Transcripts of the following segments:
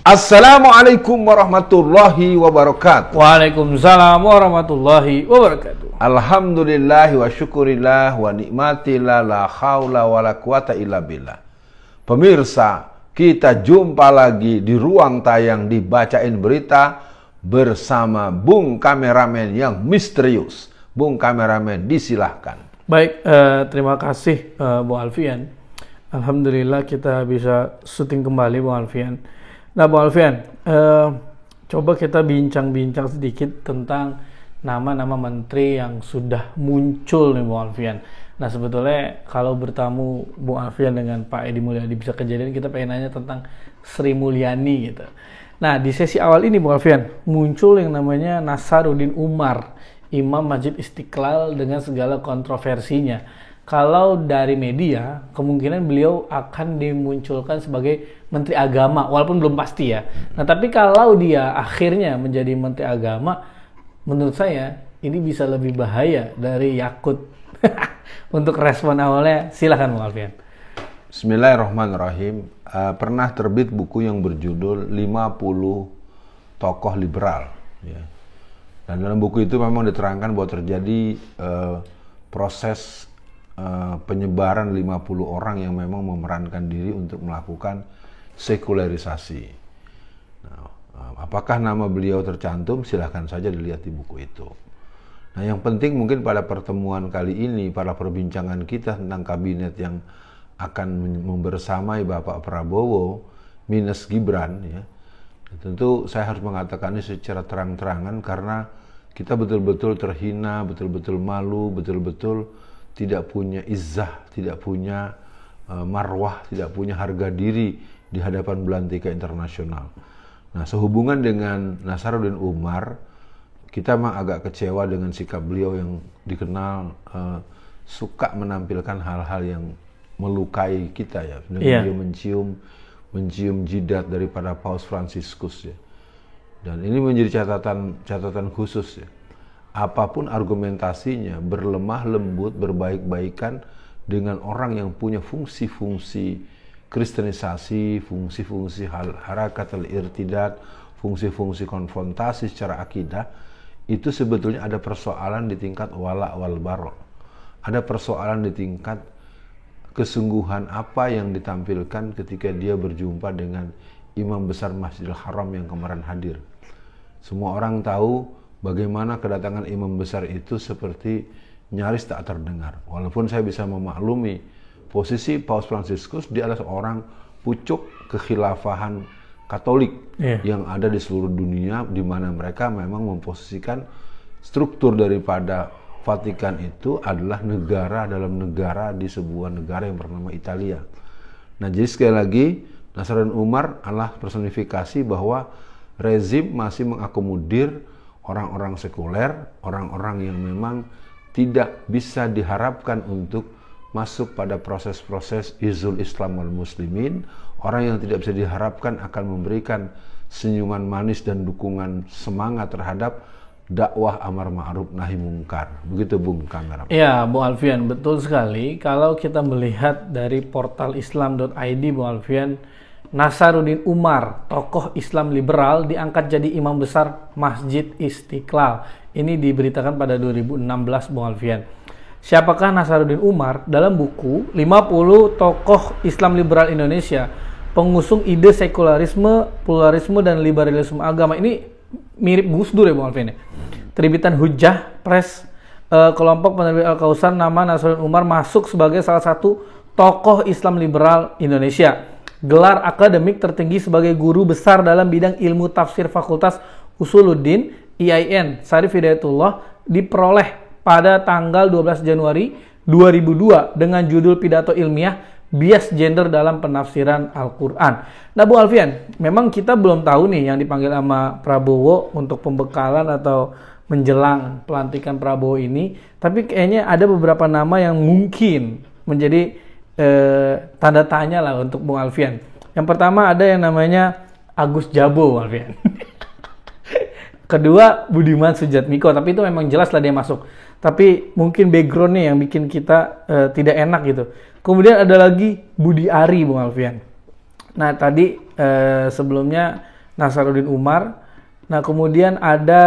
Assalamualaikum warahmatullahi wabarakatuh. Waalaikumsalam warahmatullahi wabarakatuh. Alhamdulillahi wa syukurillah wa nikmatillah la haula wa la quwata illa billah. Pemirsa, kita jumpa lagi di ruang tayang dibacain berita bersama Bung Kameramen yang misterius. Bung Kameramen, disilahkan. Baik, terima kasih Bu Alfian. Alhamdulillah kita bisa syuting kembali Bu Alfian. Nah Bu Alfian, coba kita bincang-bincang sedikit tentang nama-nama menteri yang sudah muncul nih Bu Alfian. Nah sebetulnya kalau bertamu Bu Alfian dengan Pak Edi Mulyadi bisa kejadian, kita pengen nanya tentang Sri Mulyani gitu. Nah di sesi awal ini Bu Alfian, muncul yang namanya Nasaruddin Umar, Imam Masjid Istiqlal dengan segala kontroversinya. Kalau dari media, kemungkinan beliau akan dimunculkan sebagai Menteri Agama, walaupun belum pasti ya. Nah, tapi kalau dia akhirnya menjadi Menteri Agama, menurut saya ini bisa lebih bahaya dari Yakut. Untuk respon awalnya, silakan Bung Alfian. Bismillahirrahmanirrahim. Pernah terbit buku yang berjudul 50 Tokoh Liberal. Ya. Dan dalam buku itu memang diterangkan bahwa terjadi proses penyebaran 50 orang yang memang memerankan diri untuk melakukan sekularisasi. Nah, apakah nama beliau tercantum? Silahkan saja dilihat di buku itu. Nah, yang penting mungkin pada pertemuan kali ini, pada perbincangan kita tentang kabinet yang akan membersamai Bapak Prabowo minus Gibran, ya, tentu saya harus mengatakan ini secara terang-terangan karena kita betul-betul terhina, betul-betul malu, betul-betul tidak punya izzah, tidak punya marwah, tidak punya harga diri di hadapan belantika internasional. Nah, sehubungan dengan Nasaruddin Umar, kita memang agak kecewa dengan sikap beliau yang dikenal suka menampilkan hal-hal yang melukai kita ya. Dengan dia mencium jidat daripada Paus Fransiskus ya. Dan ini menjadi catatan khusus ya. Apapun argumentasinya, berlemah lembut, berbaik-baikan dengan orang yang punya fungsi-fungsi kristenisasi, fungsi-fungsi harakat al-irtidad, fungsi-fungsi konfrontasi secara akidah, itu sebetulnya ada persoalan di tingkat wala wal bara. Ada persoalan di tingkat kesungguhan apa yang ditampilkan ketika dia berjumpa dengan Imam Besar Masjidil Haram yang kemarin hadir. Semua orang tahu bagaimana kedatangan imam besar itu seperti nyaris tak terdengar. Walaupun saya bisa memaklumi posisi Paus Fransiskus, dia adalah seorang pucuk kekhilafahan Katolik yang ada di seluruh dunia, di mana mereka memang memposisikan struktur daripada Vatikan itu adalah negara dalam negara di sebuah negara yang bernama Italia. Nah, jadi sekali lagi Nasaruddin Umar adalah personifikasi bahwa rezim masih mengakomodir orang-orang sekuler, orang-orang yang memang tidak bisa diharapkan untuk masuk pada proses-proses izul Islam wal Muslimin, orang yang tidak bisa diharapkan akan memberikan senyuman manis dan dukungan semangat terhadap dakwah amar ma'ruf nahi mungkar. Begitu Bung Kameramen. Ya, Bu Alfian, betul sekali. Kalau kita melihat dari portal islam.id, Bu Alfian, Nasaruddin Umar, tokoh Islam liberal, diangkat jadi imam besar Masjid Istiqlal. Ini diberitakan pada 2016, Bung Alfian. Siapakah Nasaruddin Umar? Dalam buku 50 tokoh Islam liberal Indonesia, pengusung ide sekularisme, pluralisme, dan liberalisme agama. Ini mirip Gus Dur ya, Bung Alfian. Terbitan Hujjah Press, kelompok penerbit Al-Kausar, nama Nasaruddin Umar masuk sebagai salah satu tokoh Islam liberal Indonesia. Gelar akademik tertinggi sebagai guru besar dalam bidang ilmu tafsir Fakultas Usuluddin IAIN Syarif Hidayatullah diperoleh pada tanggal 12 Januari 2002 dengan judul pidato ilmiah bias gender dalam penafsiran Al-Quran. Nah Bu Alfian, memang kita belum tahu nih yang dipanggil sama Prabowo untuk pembekalan atau menjelang pelantikan Prabowo ini, tapi kayaknya ada beberapa nama yang mungkin menjadi tanda tanya lah untuk Bung Alfian. Yang pertama ada yang namanya Agus Jabo, Bung Alfian. Kedua Budiman Sujatmiko, tapi itu memang jelas lah dia masuk. Tapi mungkin backgroundnya yang bikin kita tidak enak gitu. Kemudian ada lagi Budi Ari, Bung Alfian. Nah tadi sebelumnya Nasaruddin Umar. Nah kemudian ada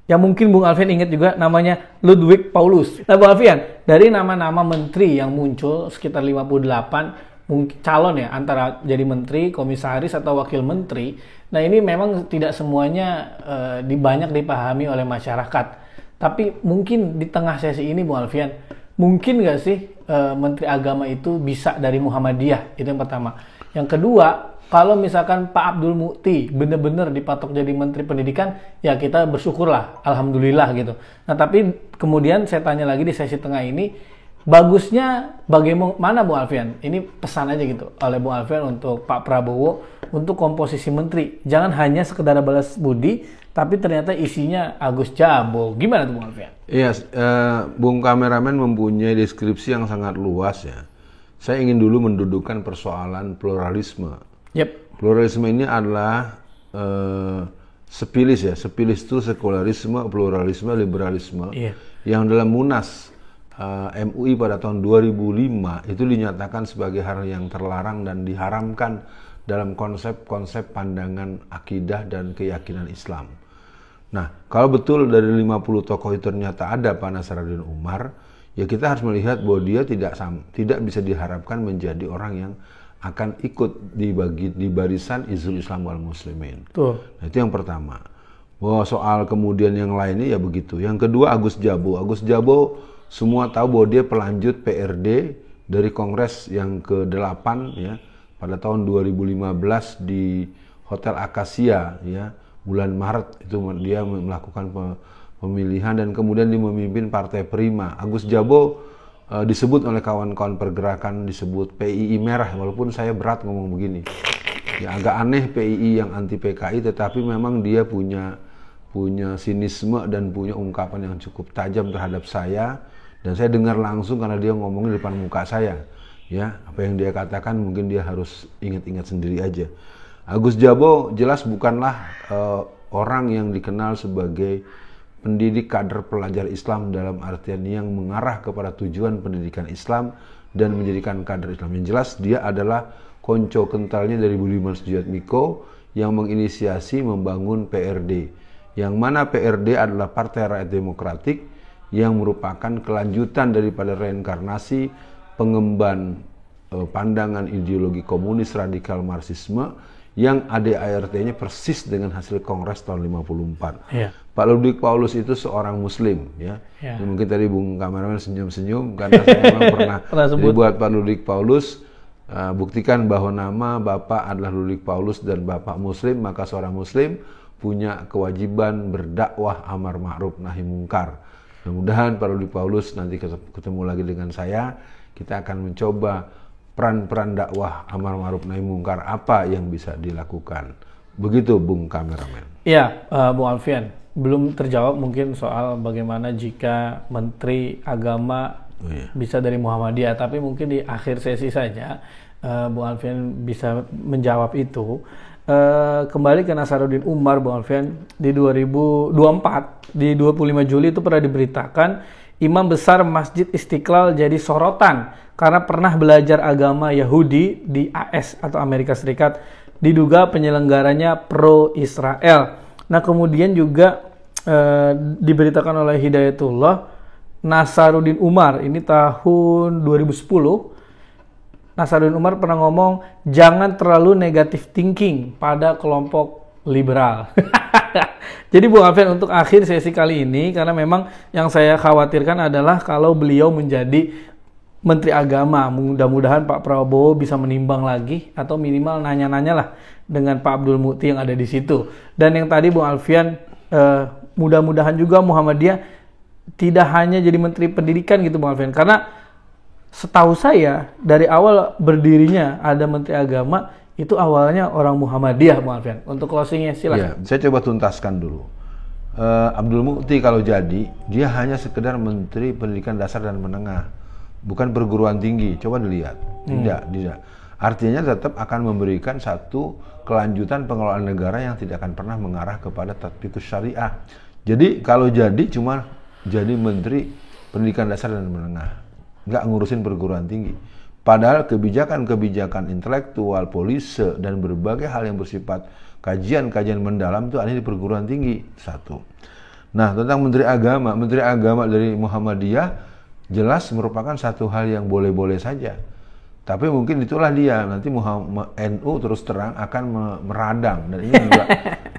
yang mungkin Bung Alfian ingat juga namanya Ludwig Paulus. Nah Bung Alfian, dari nama-nama menteri yang muncul sekitar 58 mungkin calon ya, antara jadi menteri, komisaris atau wakil menteri. Nah ini memang tidak semuanya banyak dipahami oleh masyarakat. Tapi mungkin di tengah sesi ini Bung Alfian, mungkin nggak sih menteri agama itu bisa dari Muhammadiyah? Itu yang pertama. Yang kedua, kalau misalkan Pak Abdul Mukti benar-benar dipatok jadi Menteri Pendidikan, ya kita bersyukurlah, alhamdulillah gitu. Nah tapi kemudian saya tanya lagi di sesi tengah ini, bagusnya bagaimana Bung Alfian? Ini pesan aja gitu oleh Bung Alfian untuk Pak Prabowo untuk komposisi menteri. Jangan hanya sekedar balas budi, tapi ternyata isinya Agus Jabo. Gimana tuh Bung Alfian? Iya, Bung Kameramen mempunyai deskripsi yang sangat luas ya. Saya ingin dulu mendudukkan persoalan pluralisme. Yep. Pluralisme ini adalah sepilis ya. Sepilis itu sekularisme, pluralisme, liberalisme. Iya. Yang dalam Munas MUI pada tahun 2005 itu dinyatakan sebagai hal yang terlarang dan diharamkan dalam konsep-konsep pandangan akidah dan keyakinan Islam. Nah, kalau betul dari 50 tokoh itu ternyata ada Pak Nasaruddin Umar, ya kita harus melihat bahwa dia tidak bisa diharapkan menjadi orang yang akan ikut di barisan Hizbul Islam wal Muslimin. Nah, itu yang pertama. Bahwa soal kemudian yang lainnya ya begitu. Yang kedua Agus Jabo. Agus Jabo semua tahu bahwa dia pelanjut PRD dari Kongres yang ke-8 ya pada tahun 2015 di Hotel Akasia ya, bulan Maret itu dia melakukan pemilihan dan kemudian dia memimpin Partai Prima. Agus Jabo disebut oleh kawan-kawan pergerakan disebut PII merah, walaupun saya berat ngomong begini. Ya agak aneh PII yang anti PKI, tetapi memang dia punya sinisme dan punya ungkapan yang cukup tajam terhadap saya, dan saya dengar langsung karena dia ngomongin di depan muka saya. Ya, apa yang dia katakan mungkin dia harus ingat-ingat sendiri aja. Agus Jabo jelas bukanlah orang yang dikenal sebagai pendidik kader pelajar Islam dalam artian yang mengarah kepada tujuan pendidikan Islam dan menjadikan kader Islam. Yang jelas dia adalah konco kentalnya dari Budiman Sujatmiko yang menginisiasi membangun PRD. Yang mana PRD adalah Partai Rakyat Demokratik yang merupakan kelanjutan daripada reinkarnasi pengemban pandangan ideologi komunis radikal Marxisme yang ADART-nya persis dengan hasil Kongres tahun 54. Yeah. Pak Ludwig Paulus itu seorang Muslim, ya. Yeah. Mungkin tadi Bung Kameramen senyum-senyum karena saya memang pernah dibuat Pak Ludwig Paulus. Buktikan bahwa nama Bapak adalah Ludwig Paulus dan Bapak Muslim, maka seorang Muslim punya kewajiban berdakwah amar ma'ruf nahi mungkar. Mudah-mudahan Pak Ludwig Paulus nanti ketemu lagi dengan saya, kita akan mencoba peran-peran dakwah amar ma'ruf nahi mungkar apa yang bisa dilakukan. Begitu Bung Kameramen. Iya, Bung Alfian, belum terjawab mungkin soal bagaimana jika Menteri Agama bisa dari Muhammadiyah, tapi mungkin di akhir sesi saja Bung Alfian bisa menjawab itu. Kembali ke Nasaruddin Umar, Bung Alfian, di 2024 di 25 Juli itu pernah diberitakan Imam besar Masjid Istiqlal jadi sorotan karena pernah belajar agama Yahudi di AS atau Amerika Serikat, diduga penyelenggaranya pro-Israel. Nah kemudian juga diberitakan oleh Hidayatullah Nasaruddin Umar, ini tahun 2010, Nasaruddin Umar pernah ngomong jangan terlalu negative thinking pada kelompok liberal. Jadi Bung Alfian, untuk akhir sesi kali ini, karena memang yang saya khawatirkan adalah kalau beliau menjadi Menteri Agama, mudah-mudahan Pak Prabowo bisa menimbang lagi atau minimal nanya-nanya lah dengan Pak Abdul Mukti yang ada di situ. Dan yang tadi Bung Alfian, mudah-mudahan juga Muhammadiyah tidak hanya jadi Menteri Pendidikan gitu Bung Alfian, karena setahu saya dari awal berdirinya ada Menteri Agama itu awalnya orang Muhammadiyah Bung Alfian. Untuk closingnya silakan. Ya, saya coba tuntaskan dulu. Abdul Mukti kalau jadi, dia hanya sekedar Menteri Pendidikan Dasar dan Menengah, bukan perguruan tinggi. Coba dilihat. Tidak. Artinya tetap akan memberikan satu kelanjutan pengelolaan negara yang tidak akan pernah mengarah kepada tatbikus syariah. Jadi kalau jadi cuma jadi Menteri Pendidikan Dasar dan Menengah, nggak ngurusin perguruan tinggi. Padahal kebijakan-kebijakan intelektual, polise, dan berbagai hal yang bersifat kajian-kajian mendalam itu ada di perguruan tinggi. Satu. Nah, tentang Menteri Agama dari Muhammadiyah jelas merupakan satu hal yang boleh-boleh saja. Tapi mungkin itulah dia, nanti NU terus terang akan meradang. Dan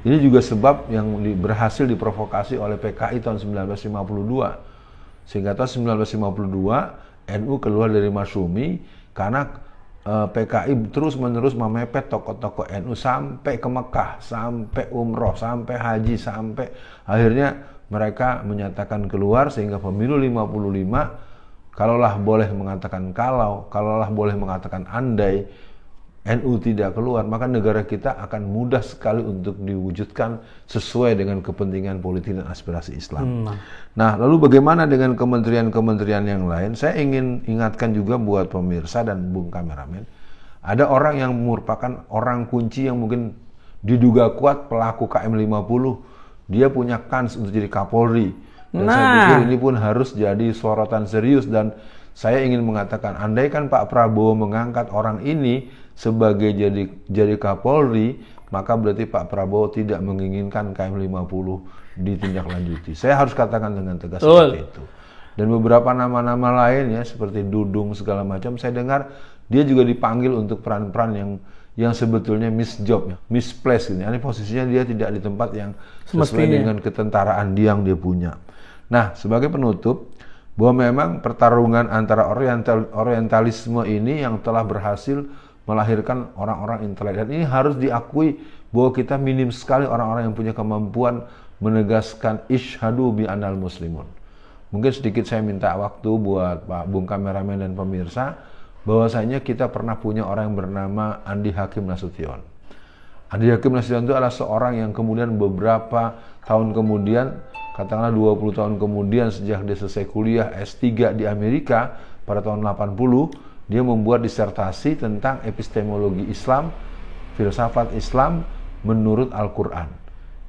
ini juga sebab yang berhasil diprovokasi oleh PKI tahun 1952. Sehingga tahun 1952, NU keluar dari Masyumi karena PKI terus-menerus memepet tokoh-tokoh NU sampai ke Mekah, sampai umroh, sampai haji, sampai akhirnya mereka menyatakan keluar sehingga pemilu 55, kalaulah boleh mengatakan andai NU tidak keluar, maka negara kita akan mudah sekali untuk diwujudkan sesuai dengan kepentingan politik dan aspirasi Islam. Nah, lalu bagaimana dengan kementerian-kementerian yang lain? Saya ingin ingatkan juga buat pemirsa dan Bung Kameramen, ada orang yang merupakan orang kunci yang mungkin diduga kuat pelaku KM50. Dia punya kans untuk jadi Kapolri. Dan saya pikir ini pun harus jadi sorotan serius, dan saya ingin mengatakan, andaikan Pak Prabowo mengangkat orang ini sebagai jadi Kapolri, maka berarti Pak Prabowo tidak menginginkan KM50 ditindaklanjuti. Saya harus katakan dengan tegas seperti itu. Dan beberapa nama-nama lain ya, seperti Dudung segala macam, saya dengar dia juga dipanggil untuk peran-peran yang sebetulnya misplaced gitu. Ini posisinya dia tidak di tempat yang sesuai dengan ketentaraan yang dia punya. Nah, sebagai penutup, bahwa memang pertarungan antara orientalisme ini yang telah berhasil melahirkan orang-orang intelek, dan ini harus diakui bahwa kita minim sekali orang-orang yang punya kemampuan menegaskan isyhadu bi annal muslimun. Mungkin sedikit saya minta waktu buat Pak Bung Kameramen dan pemirsa, bahwasanya kita pernah punya orang yang bernama Andi Hakim Nasution. Andi Hakim Nasution itu adalah seorang yang kemudian beberapa tahun kemudian, katakanlah 20 tahun kemudian sejak dia selesai kuliah S3 di Amerika pada tahun 80, dia membuat disertasi tentang epistemologi Islam, filsafat Islam menurut Al-Quran.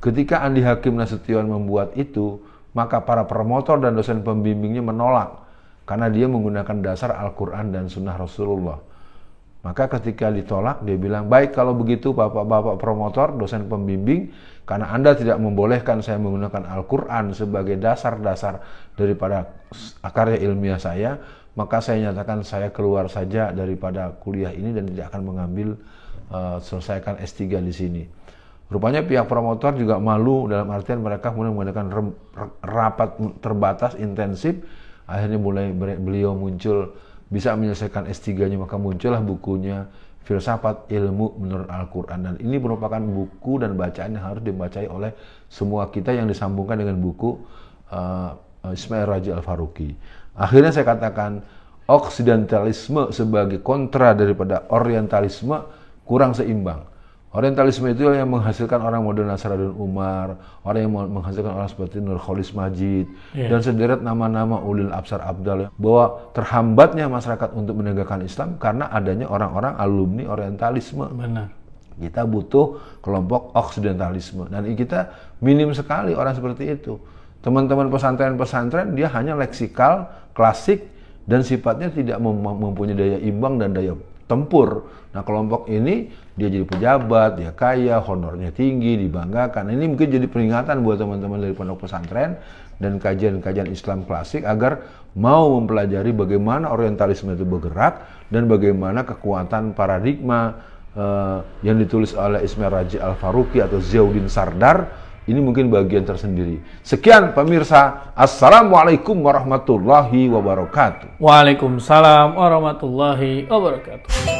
Ketika Andi Hakim Nasution membuat itu, maka para promotor dan dosen pembimbingnya menolak, karena dia menggunakan dasar Al-Quran dan Sunnah Rasulullah. Maka ketika ditolak, dia bilang, baik kalau begitu bapak-bapak promotor, dosen pembimbing, karena Anda tidak membolehkan saya menggunakan Al-Quran sebagai dasar-dasar daripada karya ilmiah saya, maka saya nyatakan saya keluar saja daripada kuliah ini dan tidak akan mengambil selesaikan S3 di sini. Rupanya pihak promotor juga malu, dalam artian mereka kemudian mengadakan rapat terbatas intensif. Akhirnya mulai beliau muncul bisa menyelesaikan S3-nya, maka muncullah bukunya Filsafat Ilmu Menurut Al-Quran. Dan ini merupakan buku dan bacaan yang harus dibacai oleh semua kita, yang disambungkan dengan buku Ismail Raji Al-Faruqi. Akhirnya saya katakan, Oksidentalisme sebagai kontra daripada orientalisme kurang seimbang. Orientalisme itu yang menghasilkan orang model Nasruddin Umar, orang yang menghasilkan orang seperti Nurcholish Madjid, dan sederet nama-nama ulil absar abdal, bahwa terhambatnya masyarakat untuk menegakkan Islam karena adanya orang-orang alumni orientalisme. Benar. Kita butuh kelompok oksidentalisme, dan kita minim sekali orang seperti itu. Teman-teman pesantren-pesantren dia hanya leksikal, klasik, dan sifatnya tidak mempunyai daya imbang dan daya tempur. Nah, kelompok ini dia jadi pejabat, dia kaya, honornya tinggi, dibanggakan. Ini mungkin jadi peringatan buat teman-teman dari pondok pesantren dan kajian-kajian Islam klasik agar mau mempelajari bagaimana orientalisme itu bergerak dan bagaimana kekuatan paradigma yang ditulis oleh Ismail Raji Al-Faruqi atau Ziauddin Sardar. Ini mungkin bagian tersendiri. Sekian pemirsa. Assalamualaikum warahmatullahi wabarakatuh. Waalaikumsalam warahmatullahi wabarakatuh.